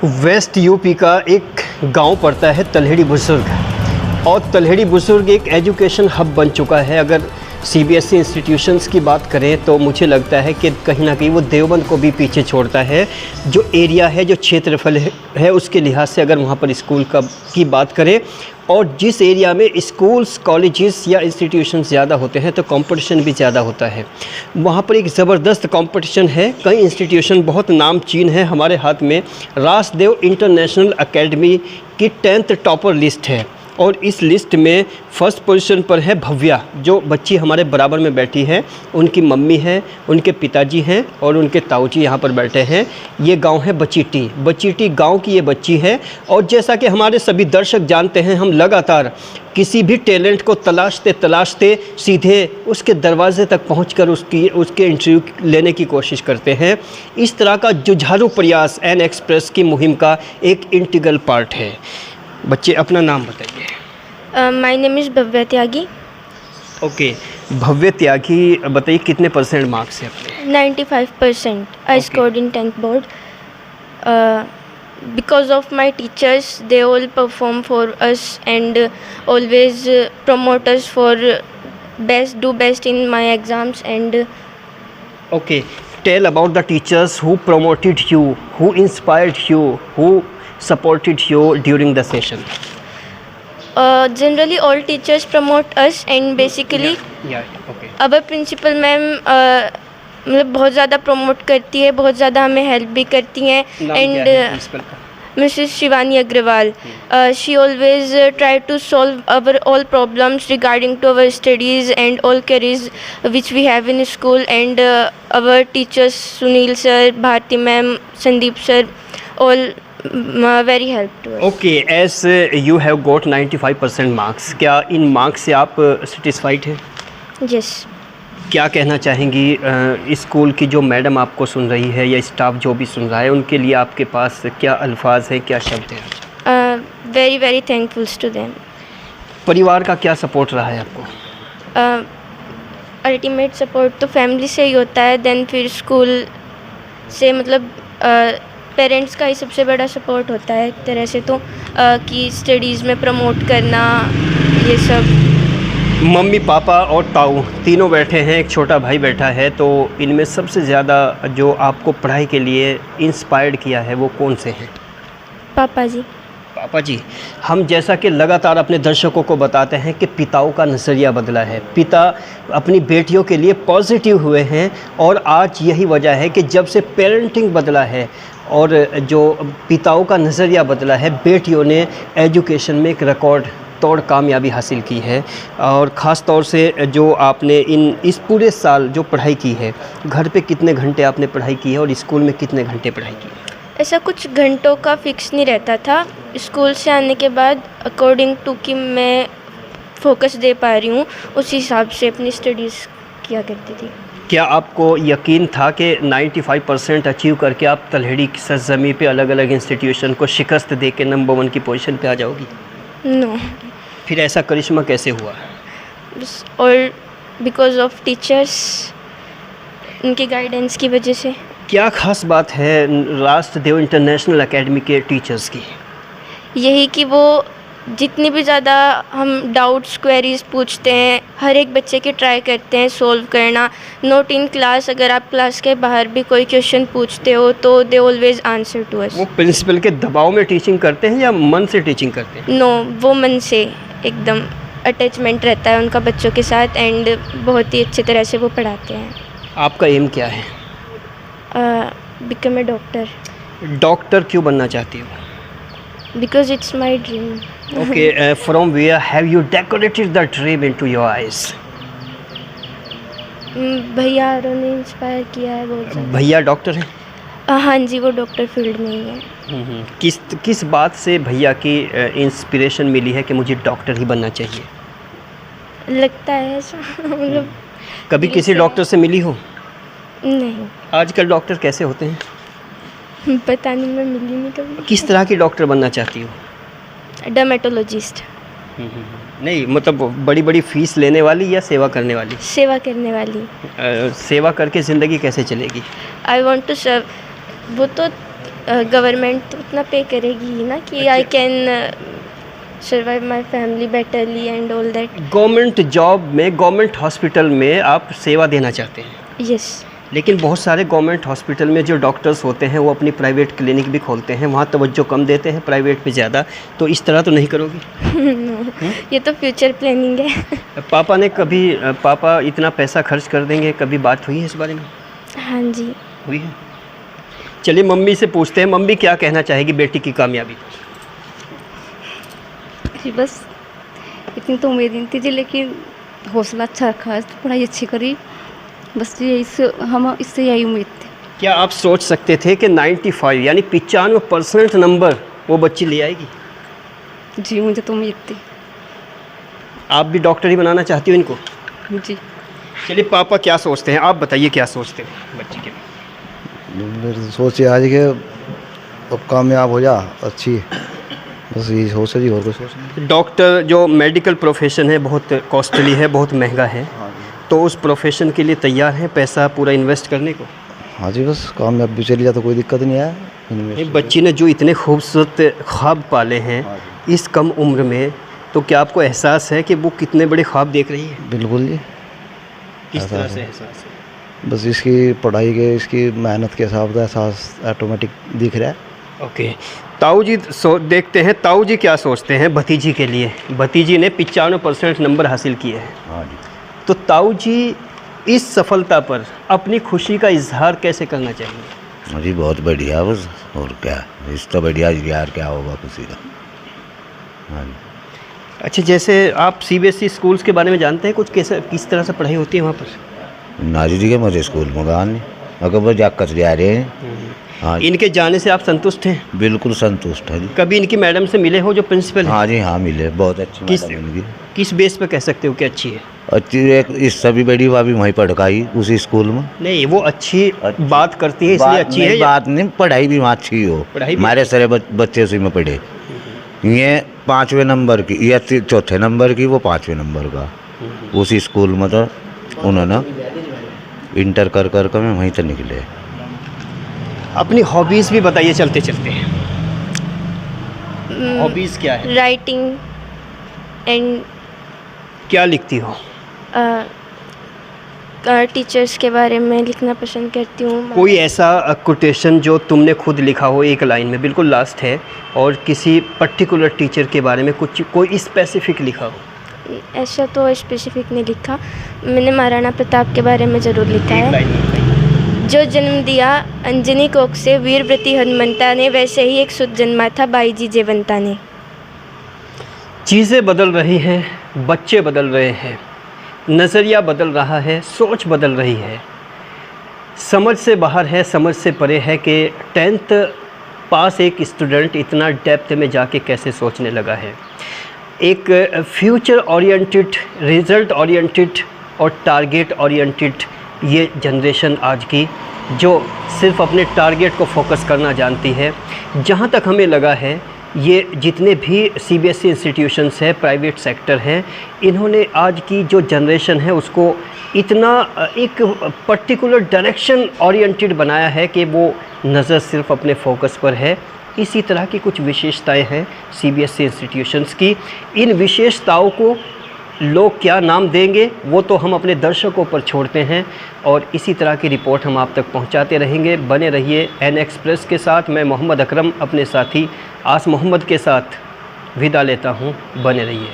West UP का एक गांव पड़ता है तलहेड़ी बुजुर्ग, और तलहेड़ी बुजुर्ग एक एजुकेशन हब बन चुका है। अगर सीबीएसई इंस्टीट्यूशंस की बात करें तो मुझे लगता है कि कहीं ना कहीं वो देवबंद को भी पीछे छोड़ता है। जो एरिया है, जो क्षेत्रफल है उसके लिहाज से अगर वहाँ पर स्कूल की बात करें, और जिस एरिया में स्कूल्स, कॉलेजेस या इंस्टीट्यूशंस ज़्यादा होते हैं तो कंपटीशन भी ज़्यादा होता है। वहाँ पर एक ज़बरदस्त कंपटीशन है। कई इंस्टीट्यूशन बहुत नामचीन है। हमारे हाथ में रासदेव इंटरनेशनल एकेडमी की 10th टॉपर लिस्ट है, और इस लिस्ट में फर्स्ट पोजीशन पर है भव्या, जो बच्ची हमारे बराबर में बैठी है। उनकी मम्मी है, उनके पिताजी हैं और उनके ताऊजी यहाँ पर बैठे हैं। ये गांव है बचीटी गांव की ये बच्ची है। और जैसा कि हमारे सभी दर्शक जानते हैं, हम लगातार किसी भी टैलेंट को तलाशते सीधे उसके दरवाजे तक पहुंचकर उसके इंटरव्यू लेने की कोशिश करते हैं। इस तरह का जुझारू प्रयास एन एक्सप्रेस की मुहिम का एक इंटीग्रल पार्ट है। बच्चे, अपना नाम बताइए। My name is Bhavya Tyagi. Okay, Bhavya Tyagi, बताइए कितने परसेंट मार्क्स हैं अपने? 95% I scored in 10th board. Because of my teachers, they all perform for us and always promote us for do best in my exams and okay, tell about the teachers who promoted you, who inspired you, who supported you during the session. Generally all teachers promote us and basically Okay. our principal ma'am मतलब बहुत ज़्यादा promote करती है, बहुत ज़्यादा हमें help भी करती हैं। And Mrs. Shivani Agrawal, she always try to solve our all problems regarding to our studies and all queries which we have in school, and our teachers Sunil sir, Bharti ma'am, Sandeep sir, all very help to us. Okay, as you have got 95% marks, क्या इन marks से आप satisfied हैं? Yes. क्या कहना चाहेंगी school की जो madam आपको सुन रही है या स्टाफ जो भी सुन रहा है, उनके लिए आपके पास क्या अल्फाज हैं, क्या शब्द हैं? Very very thankful to them. परिवार का क्या सपोर्ट रहा है आपको? अल्टीमेट सपोर्ट तो फैमिली से ही होता है, देन फिर स्कूल से, मतलब पेरेंट्स का ही सबसे बड़ा सपोर्ट होता है एक तरह से तो, कि स्टडीज़ में प्रमोट करना, ये सब। मम्मी, पापा और ताऊ तीनों बैठे हैं, एक छोटा भाई बैठा है, तो इनमें सबसे ज़्यादा जो आपको पढ़ाई के लिए इंस्पायर्ड किया है वो कौन से हैं? पापा जी। पापा जी, हम जैसा कि लगातार अपने दर्शकों को बताते हैं कि पिताओं का नज़रिया बदला है। पिता अपनी बेटियों के लिए पॉजिटिव हुए हैं, और आज यही वजह है कि जब से पेरेंटिंग बदला है और जो पिताओं का नज़रिया बदला है, बेटियों ने एजुकेशन में एक रिकॉर्ड तोड़ कामयाबी हासिल की है। और ख़ास तौर से जो आपने इस पूरे साल जो पढ़ाई की है, घर पे कितने घंटे आपने पढ़ाई की है और स्कूल में कितने घंटे पढ़ाई की है? ऐसा कुछ घंटों का फिक्स नहीं रहता था। स्कूल से आने के बाद अकॉर्डिंग टू कि मैं फोकस दे पा रही हूँ, उस हिसाब से अपनी स्टडीज़ किया करती थी। क्या आपको यकीन था कि 95% अचीव करके आप तलहेड़ी की सरजमी पे अलग अलग इंस्टीट्यूशन को शिकस्त दे के नंबर 1 की पोजीशन पे आ जाओगी? नो। फिर ऐसा करिश्मा कैसे हुआ? और बिकॉज ऑफ टीचर्स, उनकी गाइडेंस की वजह से। क्या ख़ास बात है रासदेव इंटरनेशनल एकेडमी के टीचर्स की? यही कि वो जितनी भी ज़्यादा हम डाउट्स, क्वेरीज पूछते हैं, हर एक बच्चे के ट्राई करते हैं सोल्व करना। नॉट इन क्लास, अगर आप क्लास के बाहर भी कोई क्वेश्चन पूछते हो तो they always answer to us. वो प्रिंसिपल के दबाव में टीचिंग करते हैं या मन से टीचिंग करते हैं? नो, वो मन से एकदम अटैचमेंट रहता है उनका बच्चों के साथ, एंड बहुत ही अच्छी तरह से वो पढ़ाते हैं। आपका एम क्या है? Become a doctor. डॉक्टर क्यों बनना चाहती हो? Because it's my dream. Okay, from where have you decorated the dream into your eyes? भैया ने इंस्पायर किया है बहुत ज़्यादा। भैया डॉक्टर हैं? हाँ जी, वो डॉक्टर फील्ड में ही है। किस बात से भैया की इंस्पिरेशन मिली है कि मुझे डॉक्टर ही बनना चाहिए? लगता है ऐसा मतलब। कभी किसी डॉक्टर से मिली हो? नहीं। आजकल डॉक्टर कैसे होते हैं? पता नहीं, मैं मिली नहीं कभी। किस तरह की डॉक्टर बनना चाहती हो? डर्मेटोलॉजिस्ट। नहीं, मतलब बड़ी बड़ी फीस लेने वाली या सेवा करने वाली? सेवा करने वाली। सेवा करके ज़िंदगी कैसे चलेगी? I want to serve. वो तो गवर्नमेंट तो उतना पे करेगी ही ना कि I can survive my family betterly and all that. Government job में, गवर्नमेंट हॉस्पिटल में आप सेवा देना चाहते हैं, यस। लेकिन बहुत सारे गवर्नमेंट हॉस्पिटल में जो डॉक्टर्स होते हैं वो अपनी प्राइवेट क्लिनिक भी खोलते हैं, वहाँ तवज्जो कम देते हैं, प्राइवेट पे ज़्यादा। तो इस तरह तो नहीं करोगी? ये तो फ्यूचर प्लानिंग है। पापा ने कभी, पापा इतना पैसा खर्च कर देंगे, कभी बात हुई है इस बारे में? हाँ जी हुई है। चलिए मम्मी से पूछते हैं, मम्मी क्या कहना चाहेगी बेटी की कामयाबी पर? जी बस इतनी तो उम्मीद नहीं थी जी, लेकिन हौसला अच्छा रखा, पढ़ाई अच्छी करी, बस यही हम इससे यही उम्मीद थी। क्या आप सोच सकते थे कि 95 यानी 95% नंबर वो बच्ची ले आएगी? जी मुझे तो उम्मीद थी। आप भी डॉक्टर ही बनाना चाहती हो इनको? जी। चलिए पापा क्या सोचते हैं, आप बताइए क्या सोचते हैं बच्ची के लिए? मेरी सोच ये आज के अब कामयाब हो जा अच्छी, बस यही सोच है जी, और कोई सोच नहीं। डॉक्टर जो मेडिकल प्रोफेशन है बहुत कॉस्टली है, बहुत महंगा है, तो उस प्रोफेशन के लिए तैयार है पैसा पूरा इन्वेस्ट करने को? हाँ जी, बस कामयाब भी चली जाए तो कोई दिक्कत नहीं है। एक बच्ची ने जो इतने खूबसूरत ख्वाब पाले हैं इस कम उम्र में, तो क्या आपको एहसास है कि वो कितने बड़े ख्वाब देख रही है? बिल्कुल जी। किस तरह से एहसास है? बस इसकी पढ़ाई के, इसकी मेहनत के हिसाब से एहसास ऑटोमेटिक दिख रहा है। ओके, ताऊ जी देखते हैं ताऊ जी क्या सोचते हैं भतीजी के लिए। भतीजी ने 95% नंबर हासिल किए हैं। हाँ जी। तो ताऊ जी इस सफलता पर अपनी खुशी का इजहार कैसे करना चाहिए? हाँ जी, बहुत बढ़िया, बस और क्या, इस तो बढ़िया यार क्या होगा खुशी का। हाँ जी। अच्छा, जैसे आप CBSE स्कूल्स के बारे में जानते हैं कुछ, कैसे किस तरह से पढ़ाई होती है वहाँ पर? नाजी जी के मुझे स्कूल में गान नहीं, अगर वो जाकर जा रहे हैं। हाँ जी, इनके जाने से आप संतुष्ट हैं? बिल्कुल संतुष्ट है जी। कभी इनकी मैडम से मिले हो जो प्रिंसिपल है? हाँ जी, हाँ मिले, बहुत अच्छी किस मैडम इनकी। किस बेस पे कह सकते हो कि अच्छी है? अच्छी, एक इस सभी बड़ी भाभी वहीं पढ़ाई उसी स्कूल में। नहीं, वो अच्छी बात करती है इसलिए अच्छी है? बात नहीं, पढ़ाई भी वहाँ अच्छी हो, पढ़ाई भी हमारे सारे बच्चे उसी में पढ़े। ये 5वें नंबर की, या 4थे नंबर की, वो 5वें नंबर का उसी स्कूल में। तो उन्होंने इंटर कर कर मैं वहीं तक निकले। अपनी हॉबीज़ भी बताइए चलते चलते हैं। हॉबीज़ क्या है? राइटिंग एंड क्या लिखती हो? टीचर्स के बारे में लिखना पसंद करती हूँ। कोई ऐसा कोटेशन जो तुमने खुद लिखा हो एक लाइन में, बिल्कुल लास्ट है, और किसी पर्टिकुलर टीचर के बारे में कुछ कोई स्पेसिफिक लिखा हो? ऐसा तो स्पेसिफिक नहीं लिखा, मैंने महाराणा प्रताप के बारे में ज़रूर लिखा एक है। लाइन में बताइए। जो जन्म दिया अंजनी कोक से वीरव्रती हनुमंता ने, वैसे ही एक सुत जन्मा था बाईजी जयवंता ने। चीज़ें बदल रही हैं, बच्चे बदल रहे हैं, नज़रिया बदल रहा है, सोच बदल रही है, समझ से बाहर है, समझ से परे है कि 10th पास एक स्टूडेंट इतना डेप्थ में जाके कैसे सोचने लगा है। एक फ्यूचर ओरिएंटेड, रिज़ल्ट ओरिएंटेड और टारगेट ओरिएंटेड ये जनरेशन आज की, जो सिर्फ अपने टारगेट को फोकस करना जानती है। जहाँ तक हमें लगा है ये जितने भी CBSE इंस्टीट्यूशंस है, प्राइवेट सेक्टर है, इन्होंने आज की जो जनरेशन है उसको इतना एक पर्टिकुलर डायरेक्शन ओरिएंटेड बनाया है कि वो नज़र सिर्फ अपने फोकस पर है। इसी तरह की कुछ विशेषताएं हैं CBSE इंस्टीट्यूशंस की। इन विशेषताओं को लोग क्या नाम देंगे वो तो हम अपने दर्शकों पर छोड़ते हैं, और इसी तरह की रिपोर्ट हम आप तक पहुंचाते रहेंगे। बने रहिए N एक्सप्रेस के साथ। मैं मोहम्मद अकरम अपने साथी आस मोहम्मद के साथ विदा लेता हूं। बने रहिए।